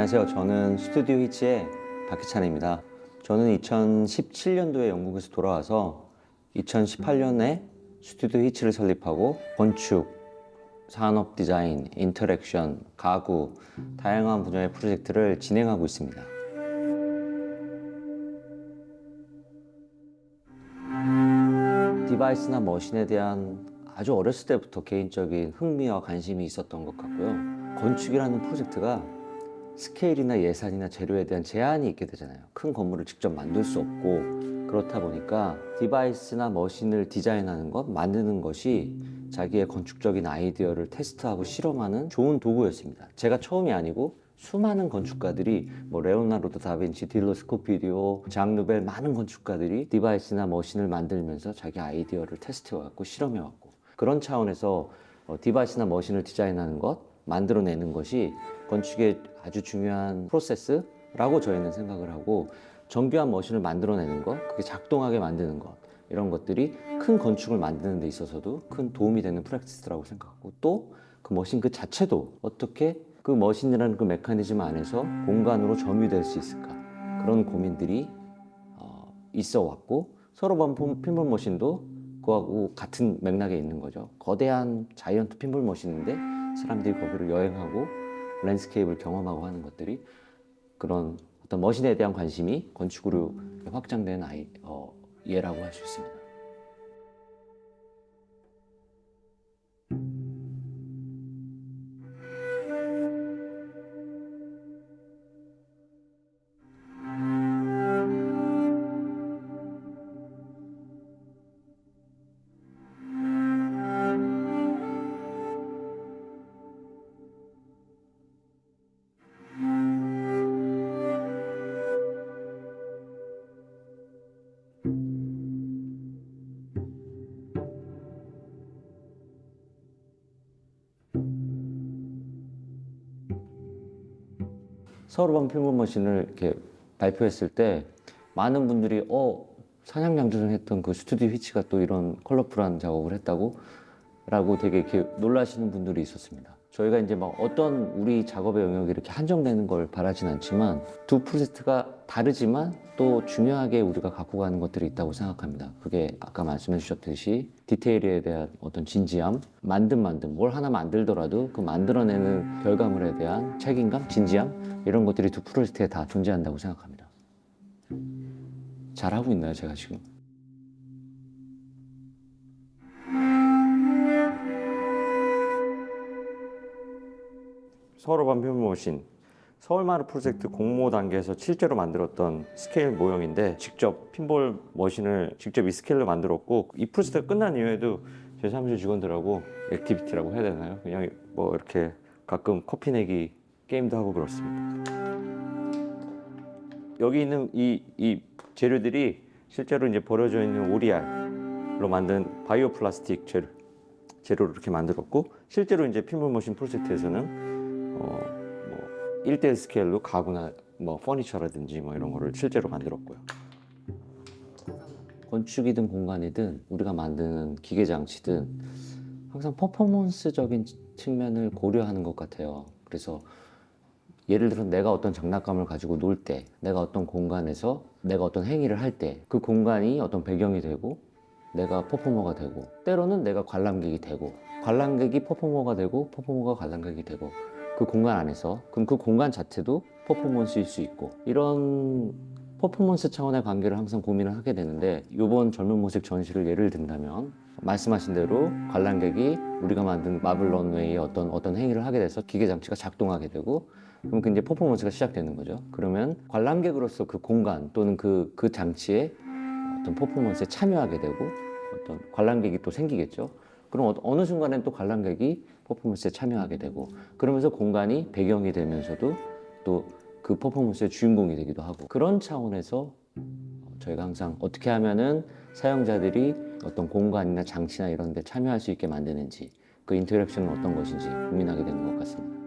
안녕하세요. 저는 스튜디오 히치의 박희찬입니다. 저는 2017년도에 영국에서 돌아와서 2018년에 스튜디오 히치를 설립하고 건축, 산업 디자인, 인터랙션, 가구, 다양한 분야의 프로젝트를 진행하고 있습니다. 디바이스나 머신에 대한 아주 어렸을 때부터 개인적인 흥미와 관심이 있었던 것 같고요. 건축이라는 프로젝트가 스케일이나 예산이나 재료에 대한 제한이 있게 되잖아요. 큰 건물을 직접 만들 수 없고, 그렇다 보니까 디바이스나 머신을 디자인하는 것, 만드는 것이 자기의 건축적인 아이디어를 테스트하고 실험하는 좋은 도구였습니다. 제가 처음이 아니고 수많은 건축가들이 레오나르도 다빈치, 딜로 스코피디오, 장 누벨, 많은 건축가들이 디바이스나 머신을 만들면서 자기 아이디어를 테스트해왔고 실험해왔고, 그런 차원에서 디바이스나 머신을 디자인하는 것, 만들어내는 것이 건축의 아주 중요한 프로세스라고 저희는 생각을 하고, 정교한 머신을 만들어내는 것, 그게 작동하게 만드는 것, 이런 것들이 큰 건축을 만드는 데 있어서도 큰 도움이 되는 프랙티스라고 생각하고, 또 그 머신 그 자체도 어떻게 그 머신이라는 그 메커니즘 안에서 공간으로 점유될 수 있을까, 그런 고민들이 있어 왔고, 서로 핀볼 머신도 그거하고 같은 맥락에 있는 거죠. 거대한 자이언트 핀볼 머신인데 사람들이 거기를 여행하고 랜드스케이프를 경험하고 하는 것들이, 그런 어떤 머신에 대한 관심이 건축으로 확장된 예라고 할 수 있습니다. 서울반 필름머신을 이렇게 발표했을 때 많은 분들이 산양양조장 했던 그 스튜디오 휘치가 또 이런 컬러풀한 작업을 했다고 라고 되게 이렇게 놀라시는 분들이 있었습니다. 저희가 이제 어떤 우리 작업의 영역이 이렇게 한정되는 걸 바라진 않지만, 두 프로젝트가 다르지만 또 중요하게 우리가 갖고 가는 것들이 있다고 생각합니다. 그게 아까 말씀해 주셨듯이 디테일에 대한 어떤 진지함, 뭘 하나 만들더라도 그 만들어내는 결과물에 대한 책임감, 진지함, 이런 것들이 두 프로젝트에 다 존재한다고 생각합니다. 잘하고 있나요, 제가 지금? 서울반 필름머신, 서울마을 프로젝트 공모 단계에서 실제로 만들었던 스케일 모형인데, 직접 핀볼 머신을 직접 이 스케일로 만들었고, 이 프로젝트가 끝난 이후에도 제 사무실 직원들하고 액티비티라고 해야 되나요? 그냥 이렇게 가끔 커피 내기 게임도 하고 그렇습니다. 여기 있는 이 재료들이 실제로 이제 버려져 있는 오리알로 만든 바이오 플라스틱 재료를 이렇게 만들었고, 실제로 이제 핀볼 머신 프로젝트에서는 1대1 스케일로 가구나 퍼니처라든지 이런 거를 실제로 만들었고요. 건축이든 공간이든 우리가 만드는 기계 장치든 항상 퍼포먼스적인 측면을 고려하는 것 같아요. 그래서 예를 들어 내가 어떤 장난감을 가지고 놀 때, 내가 어떤 공간에서 내가 어떤 행위를 할 때, 그 공간이 어떤 배경이 되고 내가 퍼포머가 되고, 때로는 내가 관람객이 되고, 관람객이 퍼포머가 되고, 퍼포머가 관람객이 되고, 그 공간 안에서, 그럼 그 공간 자체도 퍼포먼스일 수 있고, 이런 퍼포먼스 차원의 관계를 항상 고민을 하게 되는데, 이번 젊은 모색 전시를 예를 든다면 말씀하신 대로 관람객이 우리가 만든 마블 런웨이의 어떤 행위를 하게 돼서 기계 장치가 작동하게 되고, 그럼 그 이제 퍼포먼스가 시작되는 거죠. 그러면 관람객으로서 그 공간 또는 그 장치의 어떤 퍼포먼스에 참여하게 되고, 어떤 관람객이 또 생기겠죠. 그럼 어느 순간엔 또 관람객이 퍼포먼스에 참여하게 되고, 그러면서 공간이 배경이 되면서도 또 그 퍼포먼스의 주인공이 되기도 하고, 그런 차원에서 저희가 항상 어떻게 하면은 사용자들이 어떤 공간이나 장치나 이런 데 참여할 수 있게 만드는지, 그 인터랙션은 어떤 것인지 고민하게 되는 것 같습니다.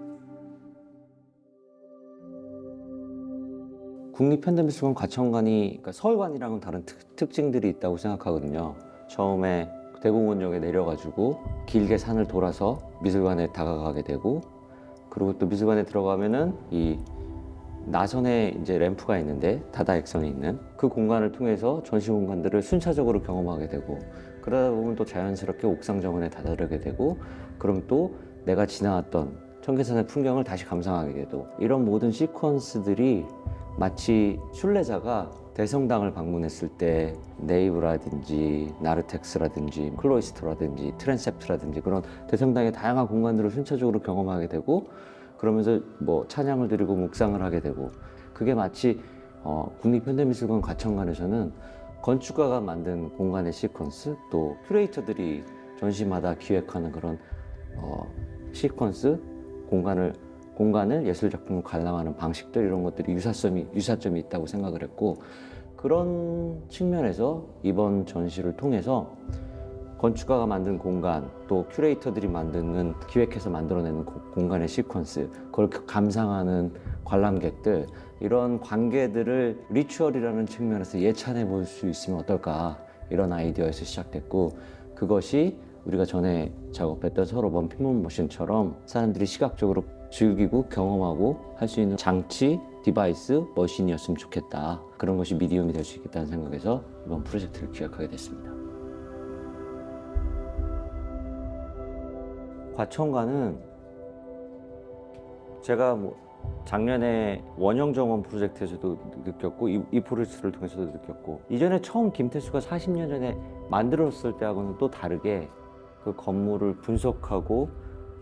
국립현대미술관 과천관이, 그러니까 서울관이랑은 다른 특징들이 있다고 생각하거든요. 처음에 대공원역에 내려가지고 길게 산을 돌아서 미술관에 다가가게 되고, 그리고 또 미술관에 들어가면은 이 나선에 이제 램프가 있는데 다다익선에 있는 그 공간을 통해서 전시 공간들을 순차적으로 경험하게 되고, 그러다 보면 또 자연스럽게 옥상 정원에 다다르게 되고, 그럼 또 내가 지나왔던 청계산의 풍경을 다시 감상하게 되고, 이런 모든 시퀀스들이 마치 순례자가 대성당을 방문했을 때 네이브라든지 나르텍스라든지 클로이스터라든지 트랜셉트라든지 그런 대성당의 다양한 공간들을 순차적으로 경험하게 되고, 그러면서 뭐 찬양을 드리고 묵상을 하게 되고, 그게 마치 국립현대미술관 과천관에서는 건축가가 만든 공간의 시퀀스, 또 큐레이터들이 전시마다 기획하는 그런 시퀀스, 공간을 예술 작품으로 관람하는 방식들, 이런 것들이 유사점이 있다고 생각을 했고, 그런 측면에서 이번 전시를 통해서 건축가가 만든 공간, 또 큐레이터들이 기획해서 만들어내는 공간의 시퀀스, 그걸 감상하는 관람객들, 이런 관계들을 리추얼이라는 측면에서 예찬해 볼 수 있으면 어떨까, 이런 아이디어에서 시작됐고, 그것이 우리가 전에 작업했던 서로번 핑몬모션처럼 사람들이 시각적으로 즐기고 경험하고 할 수 있는 장치, 디바이스, 머신이었으면 좋겠다. 그런 것이 미디움이 될 수 있겠다는 생각에서 이번 프로젝트를 기획하게 됐습니다. 과천관은 제가 뭐 작년에 원형정원 프로젝트에서도 느꼈고, 이 프로젝트를 통해서도 느꼈고, 이전에 처음 김태수가 40년 전에 만들었을 때하고는 또 다르게 그 건물을 분석하고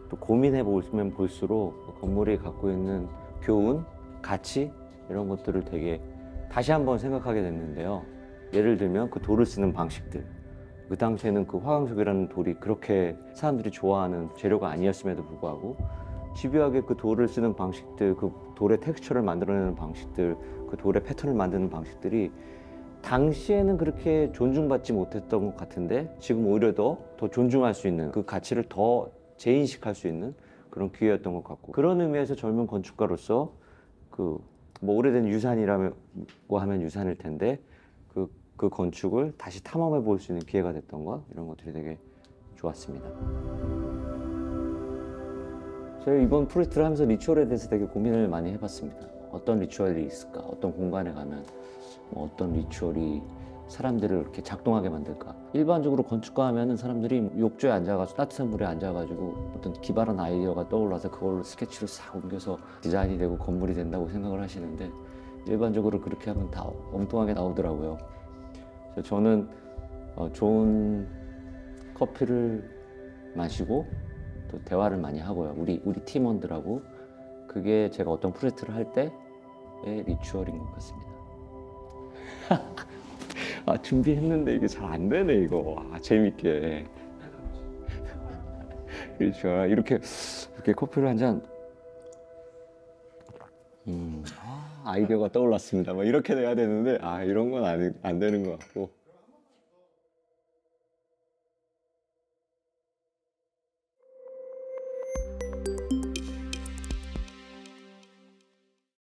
또 고민해 보면 볼수록 그 건물이 갖고 있는 교훈, 가치, 이런 것들을 되게 다시 한번 생각하게 됐는데요. 예를 들면 그 돌을 쓰는 방식들, 그 당시에는 그 화강석이라는 돌이 그렇게 사람들이 좋아하는 재료가 아니었음에도 불구하고 집요하게 그 돌을 쓰는 방식들, 그 돌의 텍스처를 만들어내는 방식들, 그 돌의 패턴을 만드는 방식들이 당시에는 그렇게 존중받지 못했던 것 같은데, 지금 오히려 더 존중할 수 있는, 그 가치를 더 재인식할 수 있는 그런 기회였던 것 같고, 그런 의미에서 젊은 건축가로서 뭐 오래된 유산이라고 하면 유산일 텐데, 그 건축을 다시 탐험해 볼 수 있는 기회가 됐던 것, 이런 것들이 되게 좋았습니다. 저희 이번 프로젝트를 하면서 리추얼에 대해서 되게 고민을 많이 해봤습니다. 어떤 리추얼이 있을까? 어떤 공간에 가면 어떤 리추얼이 사람들을 이렇게 작동하게 만들까? 일반적으로 건축가 하면은 사람들이 욕조에 앉아가지고 따뜻한 물에 앉아가지고 어떤 기발한 아이디어가 떠올라서 그걸로 스케치를 싹 옮겨서 디자인이 되고 건물이 된다고 생각을 하시는데, 일반적으로 그렇게 하면 다 엉뚱하게 나오더라고요. 그래서 저는 좋은 커피를 마시고 또 대화를 많이 하고요. 우리 팀원들하고. 그게 제가 어떤 프로젝트를 할 때의 리추얼인 것 같습니다. 준비했는데 이게 잘 안 되네, 이거. 재밌게. 그렇죠. 이렇게 커피를 한 잔. 아이디어가 떠올랐습니다. 뭐 이렇게 돼야 되는데, 이런 건 안 되는 것 같고.